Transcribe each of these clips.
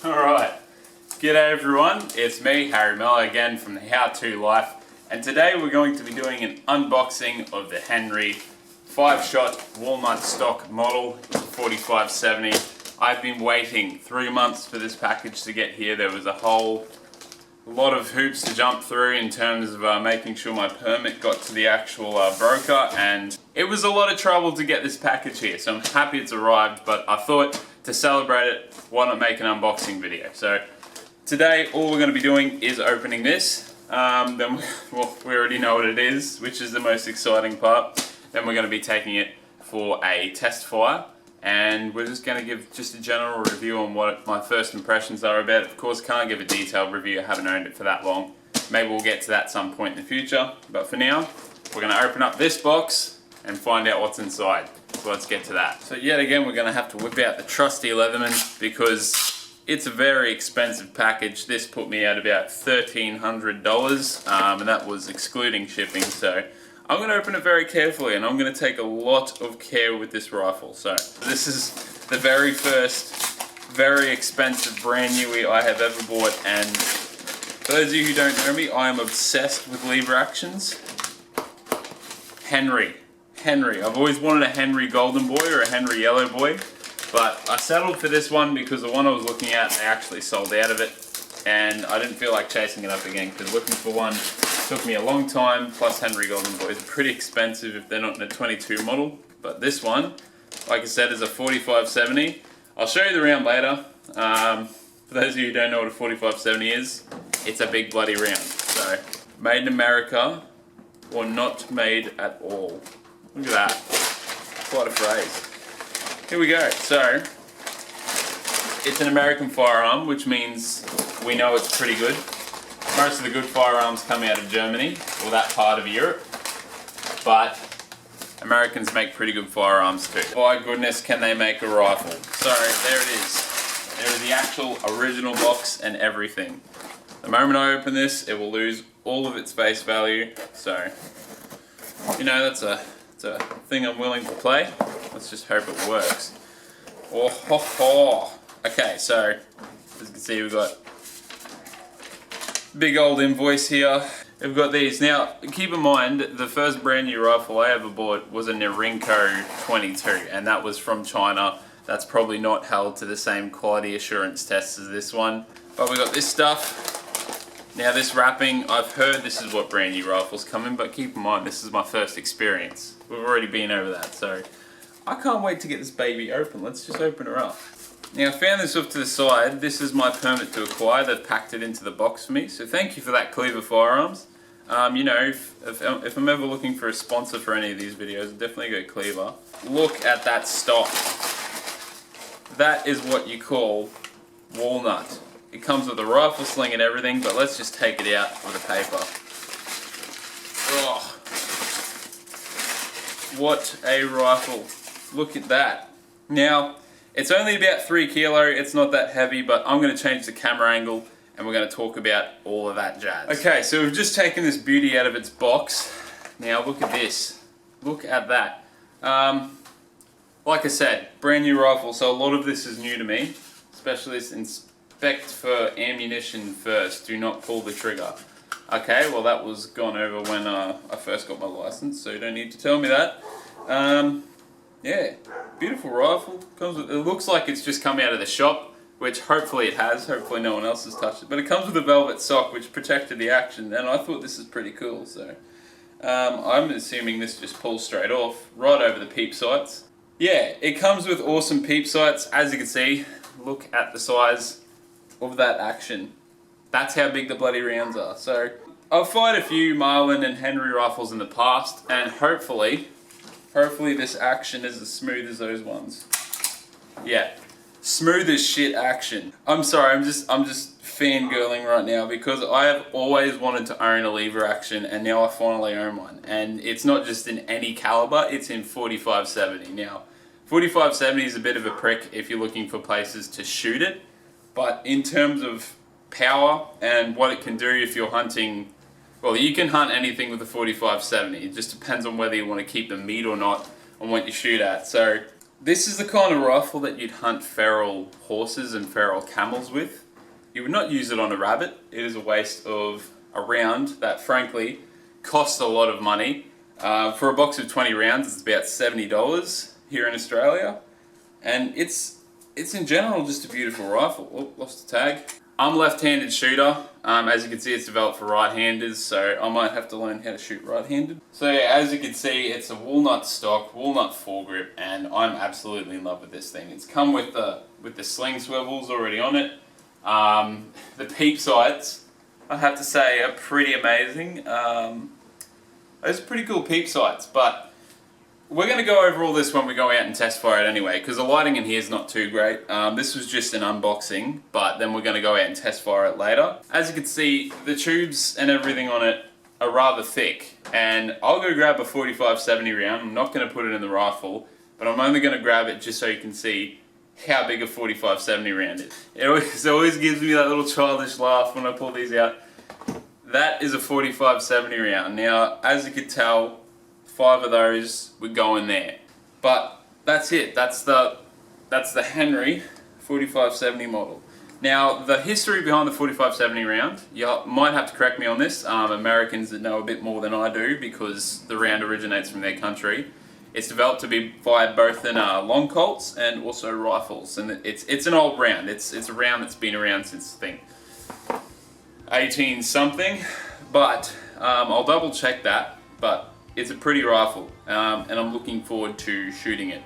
Alright, g'day everyone, it's me, Harry Miller, again from the How To Life, and today we're going to be doing an unboxing of the Henry 5-shot walnut stock model 4570. I've been waiting 3 months for this package to get here. There was a whole lot of hoops to jump through in terms of making sure my permit got to the actual broker, and it was a lot of trouble to get this package here, so I'm happy it's arrived, but I thought to celebrate it, why not make an unboxing video? So today all we're going to be doing is opening this. Then we already know what it is, which is the most exciting part. Then we're going to be taking it for a test fire, and we're just going to give just a general review on what my first impressions are about it. Of course, can't give a detailed review, I haven't owned it for that long. Maybe we'll get to that some point in the future, but for now, we're going to open up this box and find out what's inside. So let's get to that. So yet again, we're going to have to whip out the trusty Leatherman because it's a very expensive package. This put me at about $1,300, and that was excluding shipping. So I'm going to open it very carefully, and I'm going to take a lot of care with this rifle. So this is the very first, very expensive brand newie I have ever bought, and for those of you who don't know me, I am obsessed with lever actions. Henry. I've always wanted a Henry Golden Boy or a Henry Yellow Boy, but I settled for this one because the one I was looking at, they actually sold out of it, and I didn't feel like chasing it up again because looking for one took me a long time, plus Henry Golden Boys are pretty expensive if they're not in a 22 model, but this one, like I said, is a 4570. I'll show you the round later. For those of you who don't know what a 4570 is, it's a big bloody round. So, made in America or not made at all. Look at that. Quite a phrase. Here we go. So, it's an American firearm, which means we know it's pretty good. Most of the good firearms come out of Germany, or that part of Europe, but Americans make pretty good firearms too. By goodness, can they make a rifle. So, there it is. There is the actual original box and everything. The moment I open this, it will lose all of its face value, so, you know, that's a thing I'm willing to play. Let's just hope it works. Oh ho ho! Okay, so as you can see, we've got big old invoice here. We've got these. Now, keep in mind, the first brand new rifle I ever bought was a Norinco 22, and that was from China. That's probably not held to the same quality assurance tests as this one. But we got this stuff. Now this wrapping, I've heard this is what brand new rifles come in, but keep in mind, this is my first experience. We've already been over that, so I can't wait to get this baby open. Let's just open her up. Now I found this off to the side. This is my permit to acquire. They've packed it into the box for me, so thank you for that, Cleaver Firearms. You know, if I'm ever looking for a sponsor for any of these videos, definitely go Cleaver. Look at that stock. That is what you call walnut. It comes with a rifle sling and everything, but let's just take it out of the paper. Oh, what a rifle. Look at that. Now, it's only about 3 kilo, it's not that heavy, but I'm going to change the camera angle and we're going to talk about all of that jazz. Okay, so we've just taken this beauty out of its box. Now look at this. Look at that. Like I said, brand new rifle, so a lot of this is new to me, especially this inspect for ammunition first, do not pull the trigger. Okay, well that was gone over when I first got my license, so you don't need to tell me that. Yeah, beautiful rifle. It looks like it's just come out of the shop, which hopefully it has. Hopefully no one else has touched it. But it comes with a velvet sock, which protected the action, and I thought this is pretty cool. So I'm assuming this just pulls straight off, right over the peep sights. Yeah, it comes with awesome peep sights. As you can see, look at the size of that action. That's how big the bloody rounds are. So I've fired a few Marlin and Henry rifles in the past, and hopefully this action is as smooth as those ones. Yeah, smooth as shit action. I'm sorry, I'm just fangirling right now because I have always wanted to own a lever action, and now I finally own one. And it's not just in any caliber, it's in 4570. Now, 4570 is a bit of a prick if you're looking for places to shoot it, but in terms of power and what it can do if you're hunting, well, you can hunt anything with a 4570. It just depends on whether you want to keep the meat or not on what you shoot at. So This is the kind of rifle that you'd hunt feral horses and feral camels with. You would not use it on a rabbit. It is a waste of a round that frankly costs a lot of money. For a box of 20 rounds, it's about $70 here in Australia. And it's in general just a beautiful rifle. Oh, lost the tag. I'm a left-handed shooter. As you can see, it's developed for right-handers, so I might have to learn how to shoot right-handed. So yeah, as you can see, it's a walnut stock, walnut foregrip, and I'm absolutely in love with this thing. It's come with the sling swivels already on it. The peep sights, I have to say, are pretty amazing. Those are pretty cool peep sights, but we're going to go over all this when we go out and test fire it anyway, because the lighting in here is not too great. This was just an unboxing, but then we're going to go out and test fire it later. As you can see, the tubes and everything on it are rather thick, and I'll go grab a 45-70 round. I'm not going to put it in the rifle, but I'm only going to grab it just so you can see how big a 45-70 round is. It always gives me that little childish laugh when I pull these out. That is a 45-70 round. Now, as you can tell, 5 of those would go in there. But that's it. That's the Henry 45-70 model. Now, the history behind the 45-70 round, you might have to correct me on this. Americans that know a bit more than I do, because the round originates from their country. It's developed to be fired both in long colts and also rifles, and it's an old round. It's a round that's been around since, I think, 18 something. But I'll double check that. But it's a pretty rifle, and I'm looking forward to shooting it,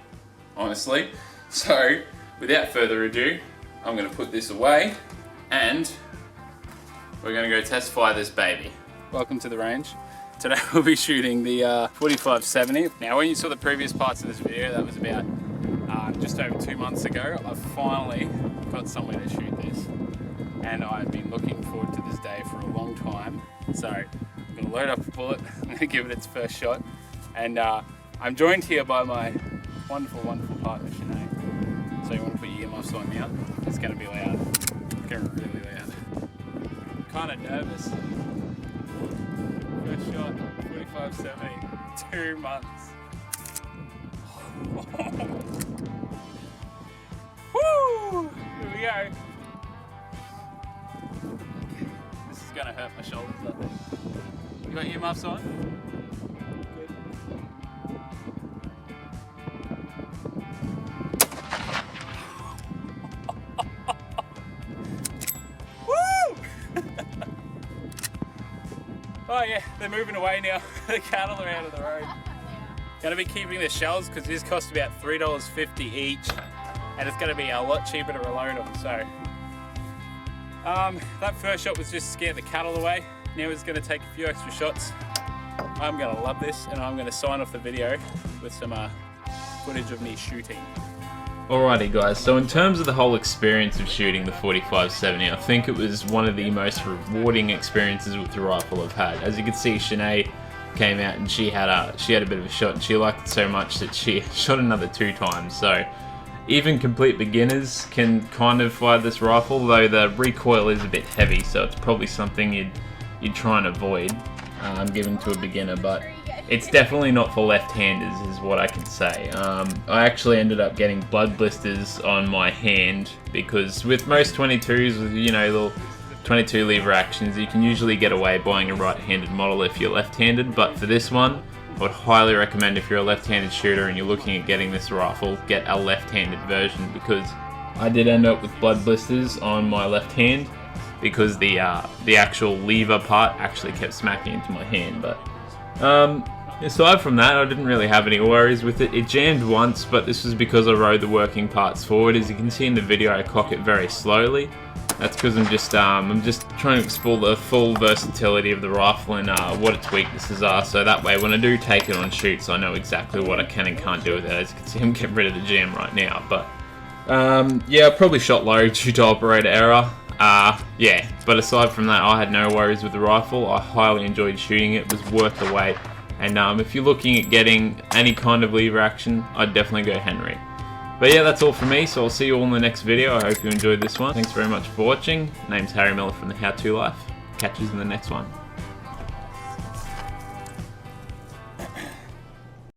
honestly. So, without further ado, I'm going to put this away, and we're going to go test fire this baby. Welcome to the range. Today we'll be shooting the 45-70. Now, when you saw the previous parts of this video, that was about just over 2 months ago. I've finally got somewhere to shoot this, and I've been looking forward to this day for a long time. So, I'm going to load up a bullet, I'm going to give it its first shot, and I'm joined here by my wonderful, wonderful partner, Sinead. So you want to put your earmuffs on now? It's going to be loud. It's going to be really loud. I'm kind of nervous. First shot, 45-70, 2 months. Woo! Here we go. This is going to hurt my shoulders, I think. You got earmuffs on? Good. Woo! Oh yeah, they're moving away now. The cattle are out of the road. Gonna be keeping the shells because these cost about $3.50 each, and it's gonna be a lot cheaper to reload them. So, that first shot was just to scare the cattle away. Now it's going to take a few extra shots. I'm going to love this, and I'm going to sign off the video with some footage of me shooting. Alrighty guys, so in terms of the whole experience of shooting the 45-70, I think it was one of the most rewarding experiences with the rifle I've had. As you can see, Sinead came out and she had a bit of a shot, and she liked it so much that she shot another 2 times. So even complete beginners can kind of fire this rifle, though the recoil is a bit heavy, so it's probably something you'd try and avoid giving to a beginner, but it's definitely not for left-handers is what I can say. I actually ended up getting blood blisters on my hand because with most 22s, with little 22 lever actions, you can usually get away buying a right-handed model if you're left-handed, but for this one, I would highly recommend if you're a left-handed shooter and you're looking at getting this rifle, get a left-handed version, because I did end up with blood blisters on my left hand because the actual lever part actually kept smacking into my hand. But aside from that, I didn't really have any worries with it. It jammed once, but this was because I rode the working parts forward. As you can see in the video, I cock it very slowly. That's because I'm just trying to explore the full versatility of the rifle and what its weaknesses are, so that way when I do take it on shoots, I know exactly what I can and can't do with it. As you can see, I'm getting rid of the jam right now. But yeah, I probably shot low due to operator error. Yeah, but aside from that, I had no worries with the rifle. I highly enjoyed shooting it. It was worth the wait. And if you're looking at getting any kind of lever action, I'd definitely go Henry. But yeah, that's all from me, so I'll see you all in the next video. I hope you enjoyed this one. Thanks very much for watching. Name's Harry Miller from The How To Life. Catch you in the next one.